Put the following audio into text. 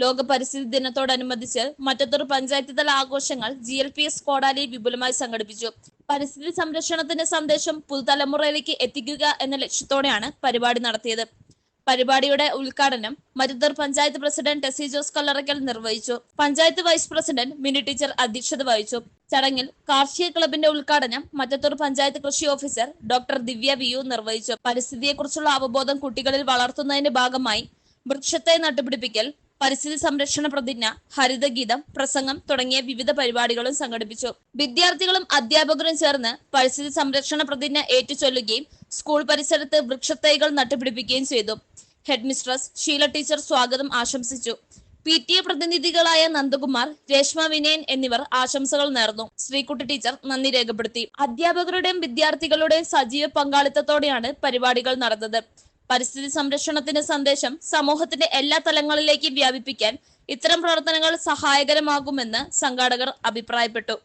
ലോക പരിസ്ഥിതി ദിനത്തോടനുബന്ധിച്ച് മറ്റത്തൂർ പഞ്ചായത്ത് തല ആഘോഷങ്ങൾ GLPS കോടാലിയിൽ വിപുലമായി സംഘടിപ്പിച്ചു. പരിസ്ഥിതി സംരക്ഷണത്തിന്റെ സന്ദേശം പുതുതലമുറയിലേക്ക് എത്തിക്കുക എന്ന ലക്ഷ്യത്തോടെയാണ് പരിപാടി നടത്തിയത്. പരിപാടിയുടെ ഉദ്ഘാടനം മറ്റത്തൂർ പഞ്ചായത്ത് പ്രസിഡന്റ് ടെസി ജോസ് കല്ലറയ്ക്കൽ നിർവഹിച്ചു. Panchayat vice president Mini teacher അധ്യക്ഷത വഹിച്ചു. ചടങ്ങിൽ കാർഷിക ക്ലബിന്റെ ഉദ്ഘാടനം മറ്റത്തൂർ പഞ്ചായത്ത് കൃഷി ഓഫീസർ ഡോക്ടർ ദിവ്യ വിയു നിർവഹിച്ചു. പരിസ്ഥിതിയെക്കുറിച്ചുള്ള അവബോധം കുട്ടികളിൽ വളർത്തുന്നതിന്റെ ഭാഗമായി വൃക്ഷത്തെ നട്ടുപിടിപ്പിക്കൽ, പരിസ്ഥിതി സംരക്ഷണ പ്രതിജ്ഞ, ഹരിതഗീതം, പ്രസംഗം തുടങ്ങിയ വിവിധ പരിപാടികളും സംഘടിപ്പിച്ചു. വിദ്യാർത്ഥികളും അധ്യാപകരും ചേർന്ന് പരിസ്ഥിതി സംരക്ഷണ പ്രതിജ്ഞ ഏറ്റുചൊല്ലുകയും സ്കൂൾ പരിസരത്ത് വൃക്ഷത്തൈകൾ നട്ടുപിടിപ്പിക്കുകയും ചെയ്തു. ഹെഡ് മിസ്ട്രസ് ഷീല ടീച്ചർ സ്വാഗതം ആശംസിച്ചു. PTA പ്രതിനിധികളായ നന്ദകുമാർ, രേഷ്മ വിനയൻ എന്നിവർ ആശംസകൾ നേർന്നു. ശ്രീകുട്ടി ടീച്ചർ നന്ദി രേഖപ്പെടുത്തി. അധ്യാപകരുടെയും വിദ്യാർത്ഥികളുടെയും സജീവ പങ്കാളിത്തത്തോടെയാണ് പരിപാടികൾ നടന്നത്. പരിസ്ഥിതി സംരക്ഷണത്തിന്റെ സന്ദേശം സമൂഹത്തിന്റെ എല്ലാ തലങ്ങളിലേക്കും വ്യാപിപ്പിക്കാൻ ഇത്തരം പ്രവർത്തനങ്ങൾ സഹായകരമാകുമെന്ന് സംഘാടകർ അഭിപ്രായപ്പെട്ടു.